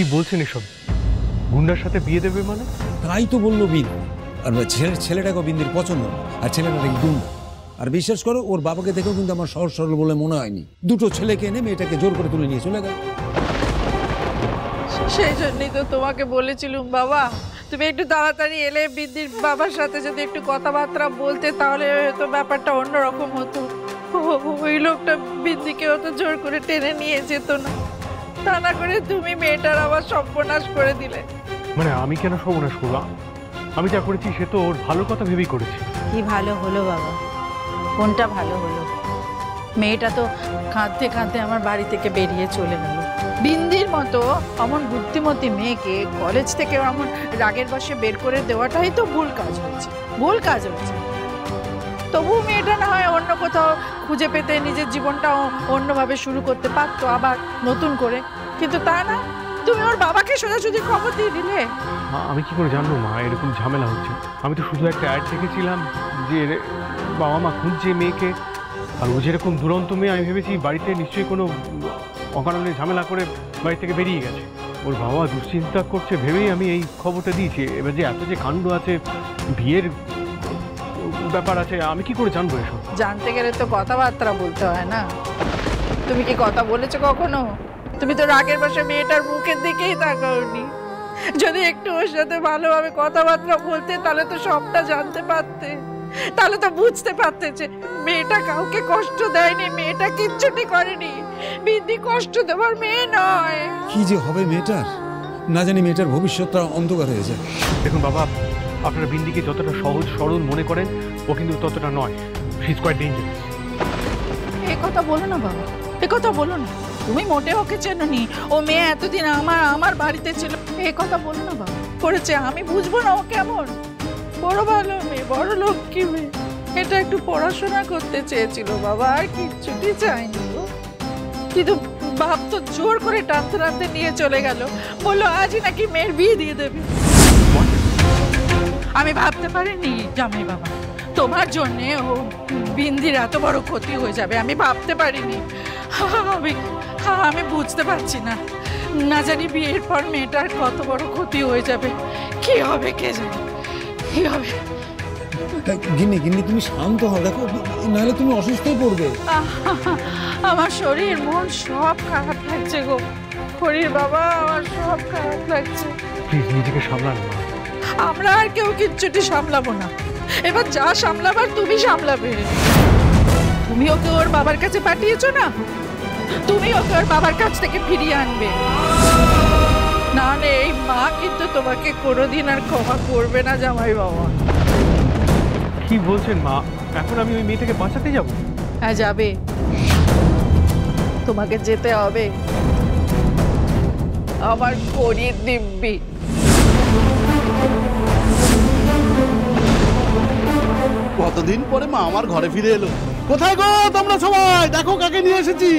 কি বলছেন এসব? গুন্ডার সাথে বিয়ে দেবে মানে? তাই তো বললো বিন। আর ছেলেটাকে বিন্দির পছন্দ না, আর ছেলেটা গুন্ডা। আর বিশ্বাস করো, ওর বাবাকে দেখেও কিন্তু আমার সহজ সরল বলে মনে হয়নি। দুটো ছেলেকে এনে মেয়েটাকে জোর করে তুলে নিয়ে চলে গেল। সেই জন্যই তো তোমাকে বলেছিলুম বাবা, তুমি একটু তাড়াতাড়ি এলে বিন্দির বাবার সাথে যদি একটু কথাবার্তা বলতে, তাহলে হয়তো ব্যাপারটা অন্যরকম হতো। ওই লোকটা বিন্দিকে অত জোর করে টেনে নিয়ে যেত না। তা না করে তুমি মেয়েটার আবার সর্বনাশ করে দিলে। মানে আমি কেন সর্বনাশ করবো? আমি যা করেছি সে তো ওর ভালো কথা ভেবেই করেছি। কি ভালো হলো বাবা? কোনটা ভালো হলো? মেয়েটা তো কাঁদতে কাঁদতে আমার বাড়ি থেকে বেরিয়ে চলে গেল। বিন্দির মতো অমন বুদ্ধিমতী মেয়েকে কলেজ থেকে এমন রাগের বশে বের করে দেওয়াটাই তো ভুল কাজ হয়েছে, ভুল কাজ হয়েছে। তবু মেয়েটা না হয় অন্য কোথাও খুঁজে পেতে নিজের জীবনটাও অন্যভাবে শুরু করতে পারতো আবার নতুন করে, কিন্তু তা না, তুমি ওর বাবাকে সোজাসুজি খবর দিয়ে দিলে। আমি কি করে জানবো মা এরকম ঝামেলা হচ্ছে? আমি তো শুধু একটা অ্যাড দেখেছিলাম যে বাবা মা খুঁজছে মেয়েকে, আর ও যেরকম দুরন্ত মেয়ে, আমি ভেবেছি বাড়িতে নিশ্চয়ই কোনো অকারণে ঝামেলা করে বাড়ি থেকে বেরিয়ে গেছে। ওর বাবা দুশ্চিন্তা করছে ভেবেই আমি এই খবরটা দিয়েছি। এবার যে এত যে কাণ্ড আছে, বিয়ের ব্যাপার আছে, আমি কি করে জানবো এসব? জানতে গেলে তো কথাবার্তা বলতে হয় না? তুমি কি কথা বলেছো কখনো? তুমি তো রাগের বশে মেয়েটার মুখের দিকেই তাকাওনি। যদি একটু ওর সাথে ভালোভাবে কথাবার্তা বলতে, তাহলে তো সবটা জানতে পারতে, তাহলে তো বুঝতে পারতে যে মেয়েটা কাউকে কষ্ট দেয়নি, মেয়েটা কিচ্ছুটি করেনি। বিন্দি কষ্ট দেওয়ার মেয়ে নয়। কি যে হবে মেয়েটার, না জানি মেয়েটার ভবিষ্যৎটা অন্ধকার হয়ে যায়। দেখুন বাবা, আপনারা বিন্দিকে যতটা সহজ সরল মনে করেন, ও কিন্তু ততটা নয়। She is quite dangerous. এ কথা বলো না বাবা, এ কথা বলো না। তুমি মোটে ওকে চেনোনি, ও মেয়ে এতদিন আমার বাড়িতে ছিল। এ কথা বলো না বাবা। করেছে, আমি বুঝবো না ও কেমন? বড় ভালো মেয়ে, বড় লক্ষ্মী মেয়ে। এটা একটু পড়াশোনা করতে চেয়েছিল বাবা, আর কিচ্ছুটি চাইনি। কিন্তু বাপ তো জোর করে টানতে টানতে নিয়ে চলে গেল, বললো আজই নাকি মেয়ের বিয়ে দিয়ে দেবে। আমি ভাবতে পারিনি জামাই বাবা, তোমার জন্যে ও বিন্দির এত বড় ক্ষতি হয়ে যাবে। আমি ভাবতে পারিনি। আমি বুঝতে পারছি না, না জানি বিয়ের পর মেয়েটার কত বড় ক্ষতি হয়ে যাবে। কি হবে কে জানে, কি হবে। গিন্নি গিন্নি তুমি শান্ত হও, দেখো নাহলে তুমি অসুস্থ হয়ে পড়বে। আমার শরীর মন সব খারাপ লাগছে গো। শরীর বাবা, আমার সব খারাপ লাগছে। প্লিজ নিজেকে সামলান মা। আমরা আর কেউ কিচ্ছুটি সামলাবো না। এবার যা সামলাবার তুমি সামলাবে। তুমি ওকে ওর বাবার কাছে পাঠিয়েছো না, তুমি ওকে ওর বাবার কাছ থেকে ফিরিয়ে আনবে। না হলে এই মা কিন্তু তোমাকে কোনোদিন আর ক্ষমা করবে না জামাই বাবা। কি বলছেন মা? এখন আমি ওই মেয়েটাকে বাঁচাতে যাব? হ্যাঁ যাবে, তোমাকে যেতে হবে। আমার করিয়ে দিব্যি। কতদিন পরে মা আমার ঘরে ফিরে এলো। কোথায় গো তোমরা সবাই? দেখো কাকে নিয়ে এসেছি।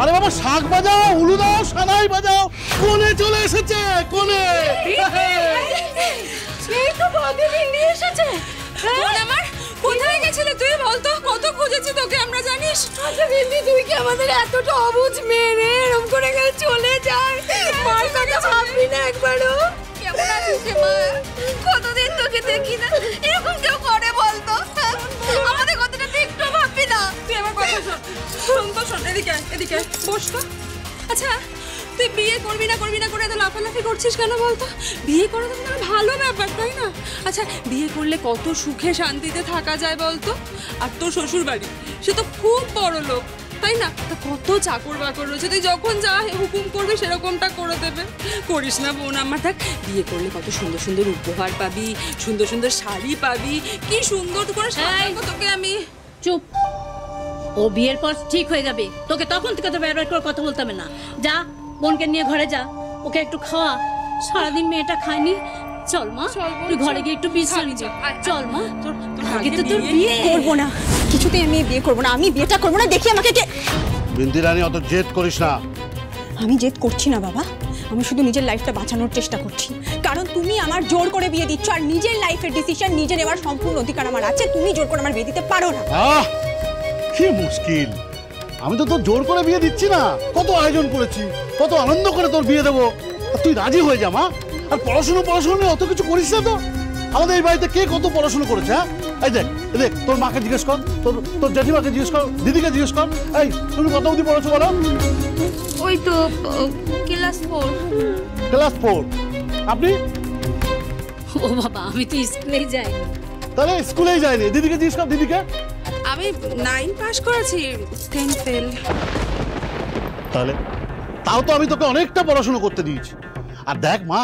আরে বাবা, শাক বাজাও, উলু দাও, সানাই বাজাও। কোনে চলে এসেছে, কোনে। এই তো বৌদি নিয়ে এসেছে। বোন আমার, কোথায় গেছিলে তুই? বলতো, কত খুঁজেছি তোকে আমরা, জানিস? আচ্ছা বিন্দি, তুই কি আমাদের এতটা অবুঝ মেয়ে রে? এরকম করে গেলে চলে যায়, মার কথা ভাববি না একবারও? কেমন আছিস মা? কতদিন তোকে দেখি না, এরকম কেউ করে বলতো? আমাদের কথাটা তুই একটু ভাববি না? তুই আমার কথা শোন তো, শোন, এদিকে এদিকে বস তো। আচ্ছা তুই বিয়ে করবি না করে এত লাফালাফি করছিস কেন বলতো? বিয়ে করা তো ভালো ব্যাপার, তাই না? আচ্ছা বিয়ে করলে কত সুখে শান্তিতে থাকা যায় বলতো? আর তোর শ্বশুর বাড়ি, সে তো খুব বড় লোক, তাই না? তা কত চাকর বাকর রয়েছে, তুই যখন যা হুকুম করবি সেরকমটা করে দেবে। করিস না বোন আমার। দেখ, বিয়ে করলে কত সুন্দর সুন্দর উপহার পাবি, সুন্দর সুন্দর শাড়ি পাবি, কি সুন্দর করে সাজাবো তোকে আমি। চুপ, ও বিয়ের পর ঠিক হয়ে যাবে, তোকে তখন থেকে তো ব্যবহার করে কথা বলতে হবে না। যা বোনকে নিয়ে ঘরে যা, ওকে একটু খাওয়া, সারাদিন মেয়েটা খায়নি। চল মা, তুই ঘরে গিয়ে একটু বিশ্রাম নে। চল মা, আগে তো তোর বিয়ে করবো না, কিছুতেই আমি বিয়ে করবো না, আমি বিয়েটা করবো না। দেখি আমাকে কে। বিন্দি রানী, অত জেদ করিস না। আমি জেদ করছি না বাবা, আমি শুধু নিজের লাইফটা বাঁচানোর চেষ্টা করছি। কারণ তুমি আমার জোর করে বিয়ে দিচ্ছ, আর নিজের লাইফের ডিসিশন নিজে নেওয়ার সম্পূর্ণ অধিকার আমার আছে। তুমি জোর করে আমার বিয়ে দিতে পারো না। কি মুশকিল! আমি তো তোর জোর করে বিয়ে দিচ্ছি না, কত আয়োজন করেছি, কত আনন্দ করে তোর বিয়ে দেবো। আর তুই রাজি হয়ে যা মা। আর পড়াশোনা নিয়ে অত কিছু করিস না তো। আমাদের এই বাড়িতে কে কত পড়াশোনা করেছে? হ্যাঁ, এই দেখ দেখ, তোর মাকে জিজ্ঞেস কর, তোর জেঠিমাকে জিজ্ঞেস কর, দিদিকে জিজ্ঞেস কর। এই তুমি কত অবধি পড়েছো বলো? ওই তো ক্লাস 4। ক্লাস 4। আপনি? ও বাবা, আমি তো স্কুলেই যাই। তাহলে স্কুলেই যায়নি। দিদিকে জিজ্ঞেস কর, দিদিকে। আমি 9 পাস করেছি, 10 ফেল। তাহলে তাও তো আমি তোকে অনেকটা পড়াশোনা করতে দিয়েছি। আর দেখ মা,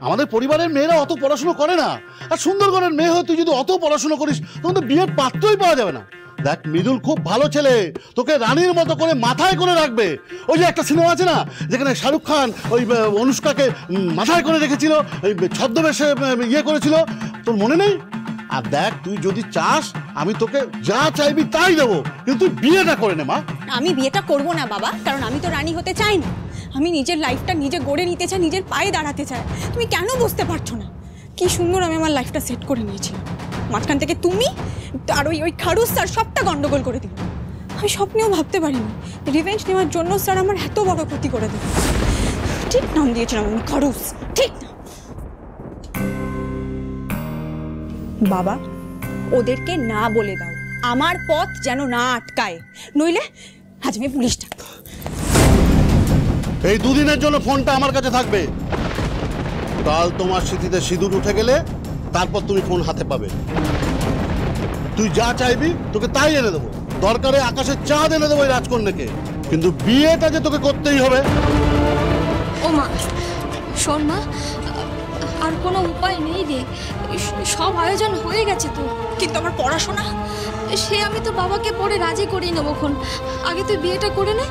আমাদের পরিবারের মেয়েরা অত পড়াশোনা করে না। আর সুন্দরগড়ের মেয়ে হয়ে তুই যদি অত পড়াশোনা করিস তখন তো বিয়ের পাত্রই পাওয়া যাবে না। দেখ মৃদুল খুব ভালো ছেলে, তোকে রানীর মতো করে মাথায় করে রাখবে। ওই যে একটা সিনেমা আছে না, যেখানে শাহরুখ খান ওই অনুষ্কাকে মাথায় করে রেখেছিল, ওই ছদ্মবেশে ইয়ে করেছিল, তোর মনে নেই? আর দেখ, তুই যদি চাস আমি তোকে যা চাইবি তাই দেবো, কিন্তু তুই বিয়েটা করে নে মা। আমি বিয়েটা করব না বাবা, কারণ আমি তো রানী হতে চাই না। আমি নিজের লাইফটা নিজে গড়ে নিতে চাই, নিজের পায়ে দাঁড়াতে চাই। তুমি কেন বুঝতে পারছো না কি সুন্দর আমি আমার লাইফটা সেট করে নিয়েছিলাম? মাঝখান থেকে তুমি আর ওই খারুস স্যার সবটা গন্ডগোল করে দিল। আমি স্বপ্নেও ভাবতে পারিনি রিভেঞ্জ নেওয়ার জন্য স্যার আমার এত বড় ক্ষতি করে দেবে। ঠিক নাম দিয়েছিলাম আমি, খারুস। ঠিক না বাবা, ওদেরকে না বলে দাও, আমার পথ যেন না আটকায়, নইলে আজ আমি পুলিশ ডাকবো। এই দুদিনের জন্য ফোনটা আমার কাছে থাকবে। কাল তোমার স্মৃতিতে সিঁদুর উঠে গেলে তারপর তুমি ফোন হাতে পাবে। তুই যা চাইবি তোকে তাই এনে দেবো, দরকারে আকাশের চাঁদ এনে দেবো এই রাজকন্যাকে, কিন্তু বিয়েটা যে তোকে করতেই হবে। ও মা, শোন মা, আর কোনো উপায় নেই রে, সব আয়োজন হয়ে গেছে তো। কিন্তু আমার পড়াশোনা, সে আমি তো বাবাকে পড়ে রাজি করিয়ে নেবো খন। আগে তুই বিয়েটা করে নে।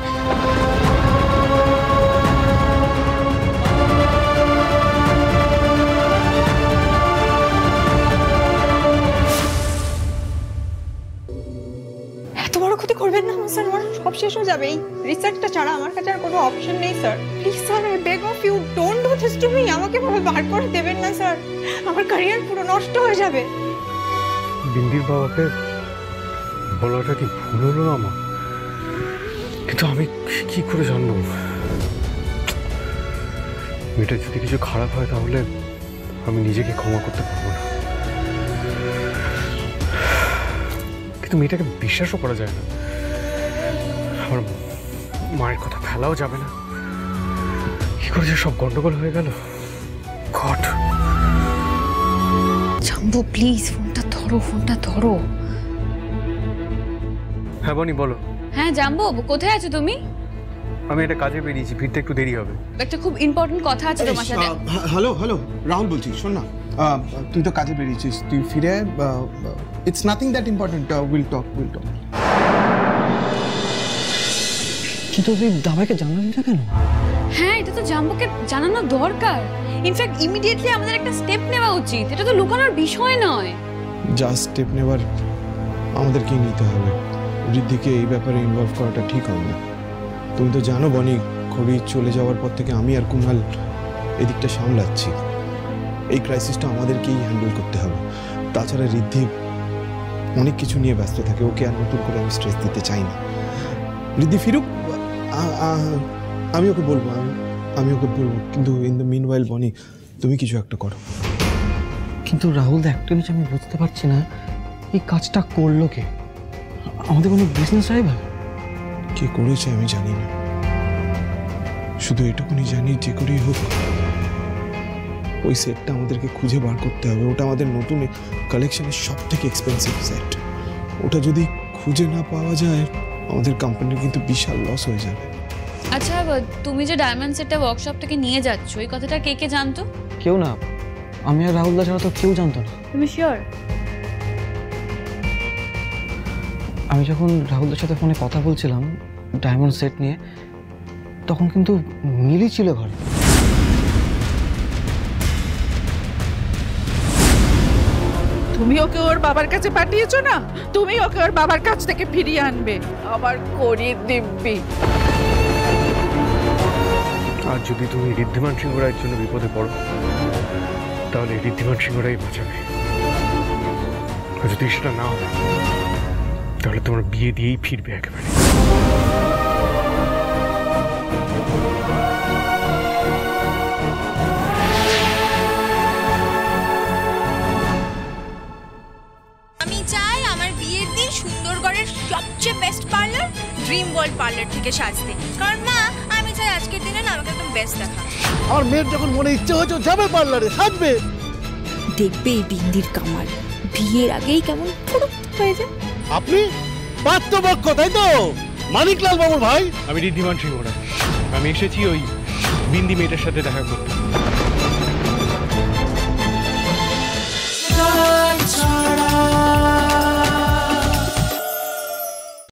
এত বড় ক্ষতি করবেন না স্যার, আমার সব শেষ হয়ে যাবে। এই রিসার্চটা ছাড়া আমার কাছে আর কোনো অপশন নেই sir. Please sir, I beg of you, don't do this to me. আমাকে ভাবে বার করে দেবেন না স্যার, আমার ক্যারিয়ার পুরো নষ্ট হয়ে যাবে। বিন্দির বাবাকে বলাটা কি ভুল হলো আমার? কিন্তু আমি কি করে জানবো মেয়েটা যদি কিছু খারাপ হয় তাহলে আমি নিজেকে ক্ষমা করতে পারবো না। কিন্তু মেয়েটাকে বিশ্বাসও করা যায় না, আমার মায়ের কথা ফেলাও যাবে না। কি করে যে সব গন্ডগোল হয়ে গেল। গড, জাম্বু প্লিজ ফোনটা ধরো, ফোনটা ধরো। হ্যাঁ বনি বলো। হ্যাঁ জাম্বু, কোথায় আছো তুমি? আমি একটা কাজে বেরিয়েছি, ফিরতে একটু দেরি হবে। একটা খুব ইম্পর্টেন্ট কথা আছে তোমার সাথে। হ্যালো রাহুল বলছি, শোন না, তুই তো কাজে বেরিয়েছিস, তুই ফিরে it's nothing that important, will talk. কিন্তু তুই দাদাকে জানালি না কেন? হ্যাঁ, এটা তো জাম্বুকে জানানো দরকার। ইনফ্যাক্ট ইমিডিয়েটলি আমাদের একটা স্টেপ নেওয়া উচিত, এটা তো লুকানোর বিষয় নয়। যা স্টেপ নেবার আমাদেরকেই নিতে হবে, ঋদ্ধিকে এই ব্যাপারে ইনভলভ করাটা ঠিক হবে না। তুমি তো জানো বনি, খড়ি চলে যাওয়ার পর থেকে আমি আর কুনাল এদিকটা সামলাচ্ছি। এই ক্রাইসিসটা আমাদেরকেই হ্যান্ডেল করতে হবে। তাছাড়া ঋদ্ধি অনেক কিছু নিয়ে ব্যস্ত থাকে, ওকে আর নতুন করে আমি স্ট্রেস দিতে চাই না। ঋদ্ধি ফিরুক, আমি ওকে বলবো, কিন্তু ইন দ্য মিন ওয়াইল বনি, তুমি কিছু একটা করো। কিন্তু রাহুল, একটা জিনিস আমি বুঝতে পারছি না, এই কাজটা করলো কে? আমাদের কোনো বিজনেস রাইভাল? কে করেছে আমি জানি না, শুধু এটুকুনি জানি যে করেই হোক ওই সেটটা আমাদেরকে খুঁজে বার করতে হবে। ওটা আমাদের নতুন কালেকশনের সব থেকে এক্সপেন্সিভ সেট। ওটা যদি খুঁজে না পাওয়া যায় আমাদের কোম্পানির কিন্তু বিশাল লস হয়ে যাবে। আচ্ছা, তুমি যে ডায়মন্ড সেটটা ওয়ার্কশপ থেকে নিয়ে যাচ্ছ, এই কথাটা কে কে জানতো? কেউ না, আমি আর রাহুলদা ছাড়া তো কেউ জানতো না। তুমি শিওর? আমি যখন রাহুলদার সাথে ফোনে কথা বলছিলাম ডায়মন্ড সেট নিয়ে, তখন কিন্তু মিলি ছিল ঘরে। তুমি ওকে ওর বাবার কাছে পাঠিয়েছো না? তুমি ওকে ওর বাবার কাছ থেকে ফিরিয়ে আনবে, আবার করিয়ে দিব্যি। আর যদি তুমি ঋদ্ধিমান সিংহ রায়ের জন্য বিপদে পড়ো তাহলে ঋদ্ধিমান সিংহ রায় বাঁচাবে। আর যদি সেটা না হয় তাহলে তোমার বিয়ে দিয়েই ফিরবে একেবারে। সবচেয়ে best parlour dream world parlour থেকে সাজতে, কারণ মা আমি চাই আজকের দিনে না আমাকে একদম বেস্ট দেখা। আমার মেয়ের যখন মনে ইচ্ছে হয়েছে ও যাবে পার্লারে, সাজবে। দেখবে এই বিন্দির কামাল বিয়ের আগেই কেমন ফুরুক হয়ে যায়। আপনি পাত্রপক্ষ, তাই তো? মানিকলাল বাবুর ভাই। আমি ঋদ্ধিমান সিংহ রায়। আমি এসেছি ওই বিন্দি মেয়েটার সাথে দেখা করতে।